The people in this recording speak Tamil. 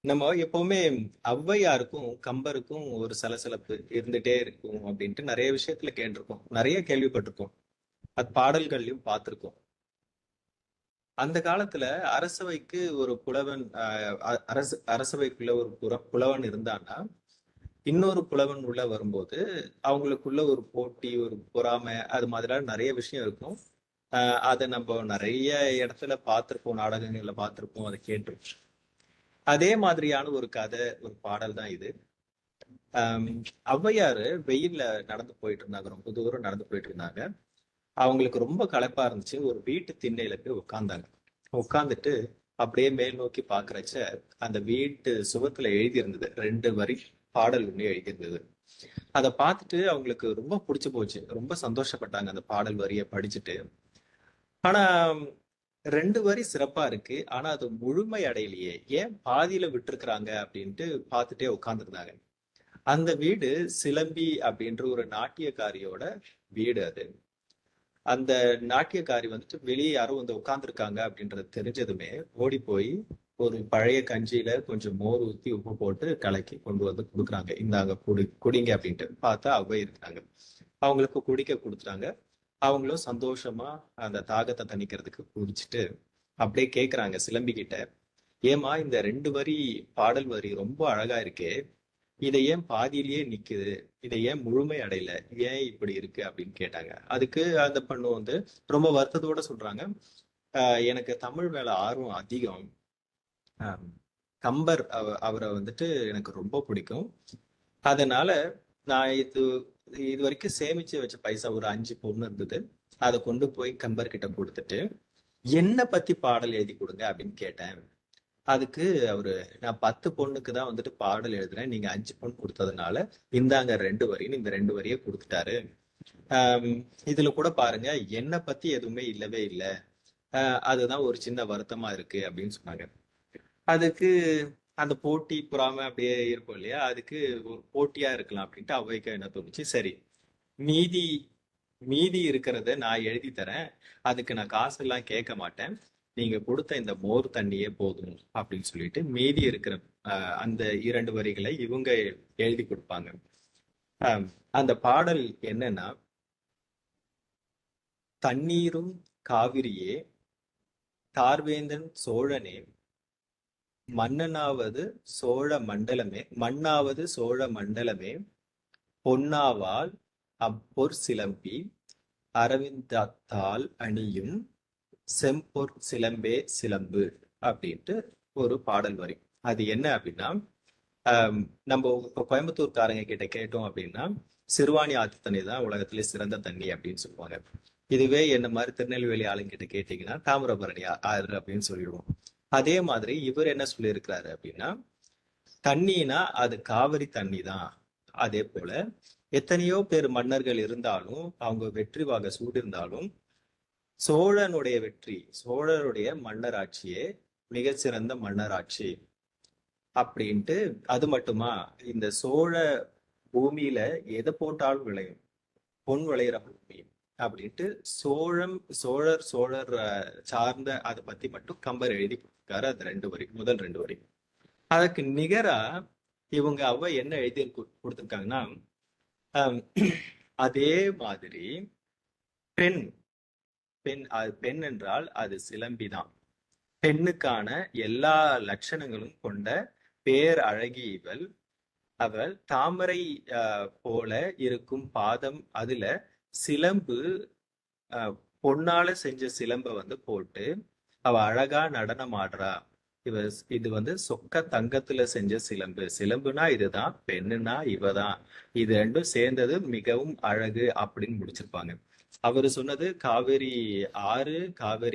நம்ம எப்பவுமே ஔவையாருக்கும் கம்பருக்கும் ஒரு சலசலப்பு இருந்துட்டே இருக்கும் அப்படின்ட்டு நிறைய விஷயத்துல கேட்டிருக்கோம், நிறைய கேள்விப்பட்டிருக்கோம். அது பாடல்கள்லயும் பார்த்திருக்கோம். அந்த காலத்துல அரசவைக்கு ஒரு புலவன் அரசவைக்குள்ள ஒரு புலவன் இருந்தான்னா இன்னொரு புலவன் உள்ள வரும்போது அவங்களுக்குள்ள ஒரு போட்டி, ஒரு பொறாமை, அது மாதிரிலாம் நிறைய விஷயம் இருக்கும். அதை நம்ம நிறைய இடத்துல பார்த்திருப்போம், நாடகங்கள்ல பார்த்திருப்போம், அதை கேட்டிருப்போம். அதே மாதிரியான ஒரு கதை, ஒரு பாடல் தான் இது. ஆம், ஔவையாரு வெயில்ல நடந்து போயிட்டு இருந்தாங்க, ரொம்ப தூரம் நடந்து போயிட்டு இருந்தாங்க. அவங்களுக்கு ரொம்ப களைப்பா இருந்துச்சு. ஒரு வீட்டு திண்ணையில போய் உட்கார்ந்தாங்க. உட்கார்ந்துட்டு அப்படியே மேல் நோக்கி பாக்குறச்ச அந்த வீட்டு சுவத்துல எழுதி இருந்தது, 2 வரி பாடல் ஒண்ணு எழுதி இருந்தது. அதை பார்த்துட்டு அவங்களுக்கு ரொம்ப பிடிச்சு போச்சு, ரொம்ப சந்தோஷப்பட்டாங்க அந்த பாடல் வரியை படிச்சுட்டு. ஆனா 2 வரி சிறப்பா இருக்கு, ஆனா அது முழுமை அடையலையே, ஏன் பாதியில விட்டுருக்குறாங்க அப்படின்ட்டு பார்த்துட்டே உட்கார்ந்துருந்தாங்க. அந்த வீடு சிலம்பி அப்படின்ற ஒரு நாட்டியக்காரியோட வீடு அது. அந்த நாட்டியக்காரி வந்துட்டு வெளியே யாரோ வந்து உட்கார்ந்துருக்காங்க அப்படின்றது தெரிஞ்சதுமே ஓடி போய் ஒரு பழைய கஞ்சியில கொஞ்சம் மோர் ஊத்தி உப்பு போட்டு கலக்கி கொண்டு வந்து கொடுக்குறாங்க. இந்தாங்க குடிங்க அப்படின்ட்டு. பார்த்தா அவ்வை இருக்காங்க. அவங்களுக்கு குடிக்க கொடுத்துட்டாங்க. அவங்களும் சந்தோஷமா அந்த தாகத்தை தணிக்கிறதுக்கு குடிச்சிட்டு அப்படியே கேக்குறாங்க சிலம்பி கிட்ட, ஏமா இந்த 2 வரி பாடல் வரி ரொம்ப அழகா இருக்கே, இதை ஏன் பாதியிலேயே நிக்குது, இதை ஏன் முழுமை அடையல, ஏன் இப்படி இருக்கு அப்படின்னு கேட்டாங்க. அதுக்கு அந்த பொண்ணு வந்து ரொம்ப வருத்தத்தோட சொல்றாங்க, எனக்கு தமிழ் மேல ஆர்வம் அதிகம். ஆஹ் கம்பர் அவரை வந்துட்டு எனக்கு ரொம்ப பிடிக்கும். அதனால நான் இது வரைக்கும் சேமிச்சு வச்ச பைசா ஒரு 5 பொண்ணு இருந்தது, அதை கொண்டு போய் கம்பர் கிட்ட கொடுத்துட்டு என்ன பத்தி பாடல் எழுதி கொடுங்க அப்படின்னு கேட்டேன். அதுக்கு அவரு, நான் 10 பொண்ணுக்கு தான் வந்துட்டு பாடல் எழுதுறேன், நீங்க 5 பொண்ணு கொடுத்ததுனால இந்தாங்க 2 வரின்னு இந்த 2 வரியை கொடுத்துட்டாரு. ஆஹ் இதுல கூட பாருங்க, என்னை பத்தி எதுவுமே இல்லவே இல்லை. அதுதான் ஒரு சின்ன வருத்தமா இருக்கு அப்படின்னு சொன்னாங்க. அதுக்கு அந்த போட்டி பொறாமை அப்படியே இருக்கும் இல்லையா, அதுக்கு ஒரு போட்டியா இருக்கலாம் அப்படின்ட்டு அவைக்கு என்ன தோணுச்சு, சரி, மீதி மீதி இருக்கிறத நான் எழுதி தரேன், அதுக்கு நான் காசு எல்லாம் கேட்க மாட்டேன், நீங்க கொடுத்த இந்த மோர் தண்ணியே போதும் அப்படின்னு சொல்லிட்டு மீதி இருக்கிற அந்த 2 வரிகளை இவங்க எழுதி கொடுப்பாங்க. ஆஹ் அந்த பாடல் என்னன்னா, தண்ணீரும் காவிரியே, தார்வேந்தன் சோழனே, மன்னனாவது சோழ மண்டலமே, மண்ணாவது சோழ மண்டலமே, பொன்னாவால் அப்பொற் சிலம்பி, அரவிந்தத்தால் அணியும் செம்பொற் சிலம்பே சிலம்பு அப்படின்ட்டு ஒரு பாடல் வரி. அது என்ன அப்படின்னா, ஆஹ் நம்ம இப்போ கோயம்புத்தூர்காரங்க கிட்ட கேட்டோம் அப்படின்னா சிறுவாணி ஆத்து தண்ணி தான் உலகத்திலே சிறந்த தண்ணி அப்படின்னு சொல்லுவாங்க. இதுவே என்ன மாதிரி திருநெல்வேலி ஆளுங்கிட்ட கேட்டீங்கன்னா தாமிரபரணி ஆறு அப்படின்னு சொல்லிடுவோம். அதே மாதிரி இவர் என்ன சொல்லியிருக்கிறாரு அப்படின்னா, தண்ணினா அது காவிரி தண்ணி தான். அதே போல எத்தனையோ பேர் மன்னர்கள் இருந்தாலும், அவங்க வெற்றி வாக சூடிருந்தாலும், சோழனுடைய வெற்றி, சோழருடைய மன்னராட்சியே மிகச்சிறந்த மன்னராட்சி அப்படின்ட்டு. அது மட்டுமா, இந்த சோழ பூமியில எதை போட்டாலும் விளையும், பொன் விளையிற பூமி அப்படின்ட்டு. சோழர் சார்ந்த அதை பத்தி மட்டும் கம்பர் எழுதி கொடுத்திருக்காரு. அது 2 வரி, முதல் 2 வரி. அதுக்கு நிகரா இவங்க என்ன எழுதி கொடுத்திருக்காங்கன்னா, ஆம், அதே மாதிரி பெண் பெண் என்றால் அது சிலம்பிதான். பெண்ணுக்கான எல்லா லட்சணங்களும் கொண்ட பேர் அழகி இவள். அவள் தாமரை போல இருக்கும் பாதம், அதுல சிலம்பு, அஹ், பொன்னால செஞ்ச சிலம்ப வந்து போட்டு அவ அழகா நடனம் ஆடுறா. இவ இது வந்து சொக்க தங்கத்துல செஞ்ச சிலம்பு, சிலம்புனா இதுதான், பெண்ணுனா இவதான், இது ரெண்டும் சேர்ந்தது மிகவும் அழகு அப்படின்னு முடிச்சிருப்பாங்க. அவரு சொன்னது காவேரி ஆறு, காவேரி